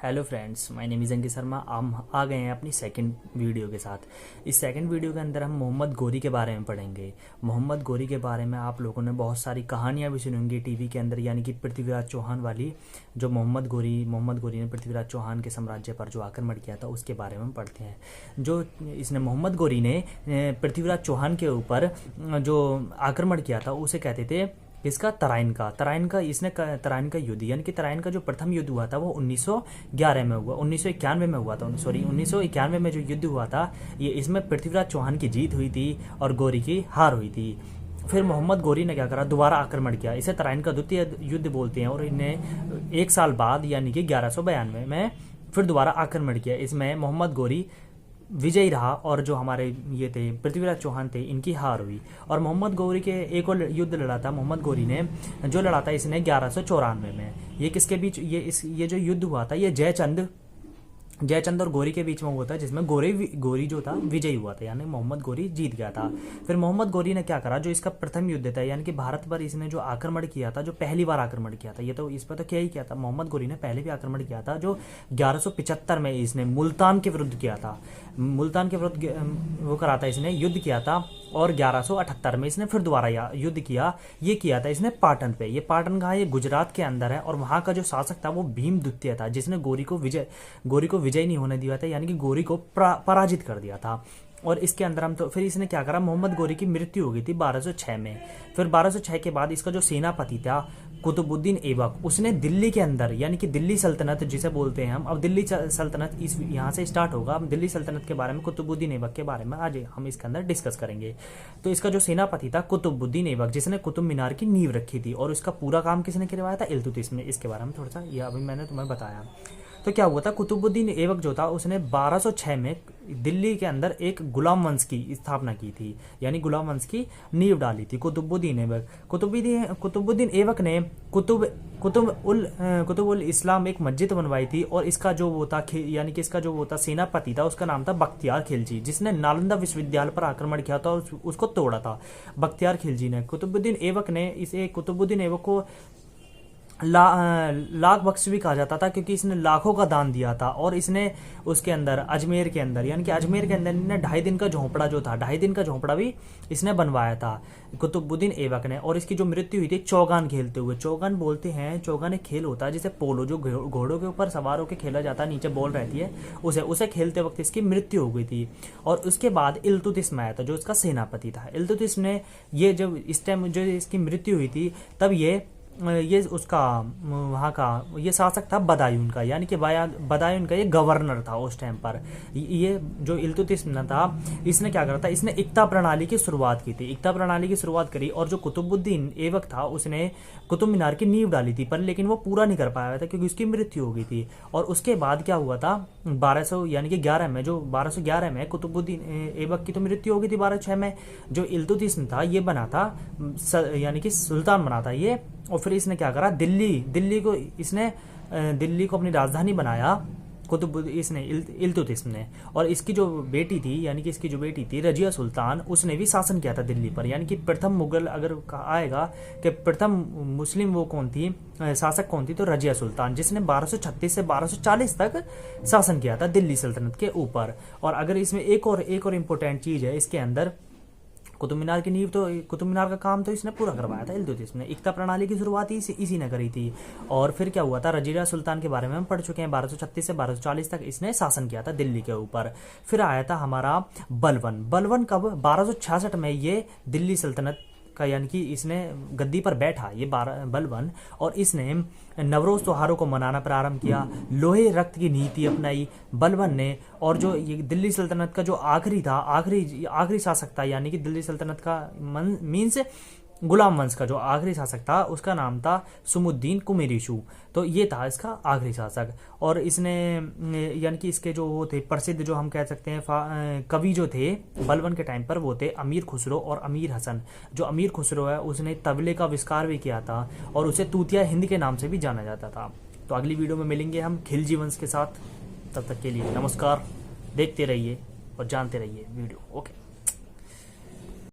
Hello friends, my name is Ankit Sharma. हम आ गए हैं अपनी सेकंड वीडियो के साथ। इस सेकंड वीडियो के अंदर हम मोहम्मद गोरी के बारे में पढ़ेंगे। मोहम्मद गोरी के बारे में आप लोगों ने बहुत सारी कहानियां भी सुनी होंगी टीवी के अंदर, यानी कि पृथ्वीराज चौहान वाली। जो मोहम्मद गोरी ने पृथ्वीराज चौहान के साम्राज्य पर जो आक्रमण किया था उसके बारे में हम पढ़ते हैं। जो इसने मोहम्मद गोरी ने पृथ्वीराज चौहान के ऊपर जो आक्रमण किया था उसे कहते थे इसका तराइन का इसने तराइन का युद्ध, यानी कि तराइन का जो प्रथम युद्ध हुआ था वो 1911 में हुआ, 1991 में हुआ था। सॉरी, 1991 में जो युद्ध हुआ था ये इसमें पृथ्वीराज चौहान की जीत हुई थी और गोरी की हार हुई थी। फिर मोहम्मद गोरी ने क्या करा, दोबारा आक्रमण किया। इसे तराइन का द्वितीय युद्ध बोलते हैं। और इन्हें एक साल बाद यानी कि 1192 में फिर दोबारा आक्रमण किया। इसमें मोहम्मद गोरी विजयी रहा और जो हमारे ये थे पृथ्वीराज चौहान थे इनकी हार हुई। और मोहम्मद गोरी के एक और युद्ध लड़ा था मोहम्मद गोरी ने, जो लड़ा था इसने 1194 में। ये किसके बीच, ये जो युद्ध हुआ था ये जयचंद और गोरी के बीच में हुआ था, जिसमें गोरी जो था विजयी हुआ था, यानी मोहम्मद गोरी जीत गया था। फिर मोहम्मद गोरी ने क्या करा, जो इसका प्रथम युद्ध था यानी कि भारत पर इसने जो आक्रमण किया था, जो पहली बार आक्रमण किया था, ये तो इस पर तो क्या ही किया था, मोहम्मद गोरी ने पहले भी आक्रमण किया था जो 1175 में इसने मुल्तान के विरुद्ध किया था। मुल्तान के विरुद्ध वो करा था, इसने युद्ध किया था। और 1178 में इसने फिर दोबारा युद्ध किया। ये किया था इसने पाटन पे। ये पाटन कहाँ, ये गुजरात के अंदर है। और वहां का जो शासक था वो भीम द्वितीय था, जिसने गोरी को विजय नहीं होने दिया था, यानी कि गोरी को पराजित कर दिया था। और इसके अंदर हम तो फिर इसने क्या करा, मोहम्मद गोरी की मृत्यु हो गई थी 1206 में। फिर 1206 के बाद इसका जो सेनापति था कुतुबुद्दीन ऐबक, उसने दिल्ली के अंदर, यानी कि दिल्ली सल्तनत जिसे बोलते हैं हम, अब दिल्ली सल्तनत इस यहाँ से स्टार्ट होगा। हम दिल्ली सल्तनत के बारे में, कुतुबुद्दीन ऐबक के बारे में आज हम इसके अंदर डिस्कस करेंगे। तो इसका जो सेनापति था कुतुबुद्दीन ऐबक, जिसने कुतुब मीनार की नींव रखी थी। और इसका पूरा काम किसने करवाया था, इल्तुतमिश ने। इसके बारे में थोड़ा सा यह अभी मैंने तुम्हें बताया। तो क्या हुआ था, कुतुबुद्दीन ऐबक जो था उसने 1206 में दिल्ली के अंदर एक गुलाम वंश की स्थापना की थी, यानी गुलाम वंश की नींव डाली थी कुतुबुद्दीन ऐबक। कुतुबुद्दीन ऐबक ने कुतुब उल इस्लाम एक मस्जिद बनवाई थी। और इसका जो वो था, यानी कि इसका जो वो था सेनापति था, उसका नाम था बख्तियार खिलजी, जिसने नालंदा विश्वविद्यालय पर आक्रमण किया था और उसको तोड़ा था। बख्तियार खिलजी ने, कुतुबुद्दीन ऐबक ने इसे, कुतुबुद्दीन ऐबक को लाख बख्श भी कहा जाता था, क्योंकि इसने लाखों का दान दिया था। और इसने उसके अंदर अजमेर के अंदर, यानी कि अजमेर के अंदर ने 2.5 दिन का झोंपड़ा जो था, 2.5 दिन का झोंपड़ा भी इसने बनवाया था कुतुबुद्दीन ऐबक ने। और इसकी जो मृत्यु हुई थी चौगान खेलते हुए। चौगान बोलते हैं, चौगान एक खेल होता है जिसे पोलो, जो घोड़ों के ऊपर सवार होकर खेला जाता है, नीचे बॉल रहती है, उसे खेलते वक्त इसकी मृत्यु हो गई थी। और उसके बाद इल्तुतमिश में आया था, जो इसका सेनापति था। इल्तुतमिश ने ये जब इस टाइम जो इसकी मृत्यु हुई थी, तब ये उसका वहाँ का ये शासक था बदायूं का, यानी कि बदायूं का ये गवर्नर था उस टाइम पर। ये जो इल्तुतमिश था, इसने क्या करा था, इसने इक्ता प्रणाली की शुरुआत की थी। इक्ता प्रणाली की शुरुआत करी। और जो कुतुबुद्दीन ऐबक था उसने कुतुब मीनार की नींव डाली थी, पर लेकिन वो पूरा नहीं कर पाया था क्योंकि उसकी मृत्यु हो गई थी। और उसके बाद क्या हुआ था, 1211 में कुतुबुद्दीन ऐबक की तो मृत्यु हो गई थी 1206 में। जो इल्तुतमिश था ये बना था, यानी कि सुल्तान बना था ये। और फिर इसने क्या करा, दिल्ली को अपनी राजधानी बनाया इल्तुतमिश ने। और इसकी जो बेटी थी, यानी कि इसकी जो बेटी थी रजिया सुल्तान, उसने भी शासन किया था दिल्ली पर। यानी कि प्रथम मुगल अगर आएगा कि प्रथम मुस्लिम वो कौन थी, शासक कौन थी, तो रजिया सुल्तान, जिसने 1236 से 1240 तक शासन किया था दिल्ली सल्तनत के ऊपर। और अगर इसमें एक और इम्पोर्टेंट चीज है इसके अंदर, कुतुब मीनार की नींव, तो कुतुब मीनार का काम तो इसने पूरा करवाया था इल्तुतमिश ने। इक्ता प्रणाली की शुरुआत इसी ने करी थी। और फिर क्या हुआ था, रजीरा सुल्तान के बारे में हम पढ़ चुके हैं। 1236 से 1240 तक इसने शासन किया था दिल्ली के ऊपर। फिर आया था हमारा बलवन कब, 1266 में ये दिल्ली सल्तनत का, यानी कि इसने गद्दी पर बैठा ये बलवन। और इसने नवरोज त्योहारों को मनाना प्रारंभ किया, लोहे रक्त की नीति अपनाई बलवन ने। और जो ये दिल्ली सल्तनत का जो आखिरी शासक था, यानी कि दिल्ली सल्तनत का मीन्स गुलाम वंश का जो आखिरी शासक था, उसका नाम था सुमुद्दीन कुमेरीशु। तो ये था इसका आखिरी शासक। और इसने, यानी कि इसके जो वो थे प्रसिद्ध, जो हम कह सकते हैं कवि जो थे बलवन के टाइम पर, वो थे अमीर खुसरो और अमीर हसन। जो अमीर खुसरो है उसने तबले का आविष्कार भी किया था और उसे तूतिया हिंद के नाम से भी जाना जाता था। तो अगली वीडियो में मिलेंगे हम खिलजी वंश के साथ। तब तक के लिए नमस्कार, देखते रहिए और जानते रहिए वीडियो। ओके।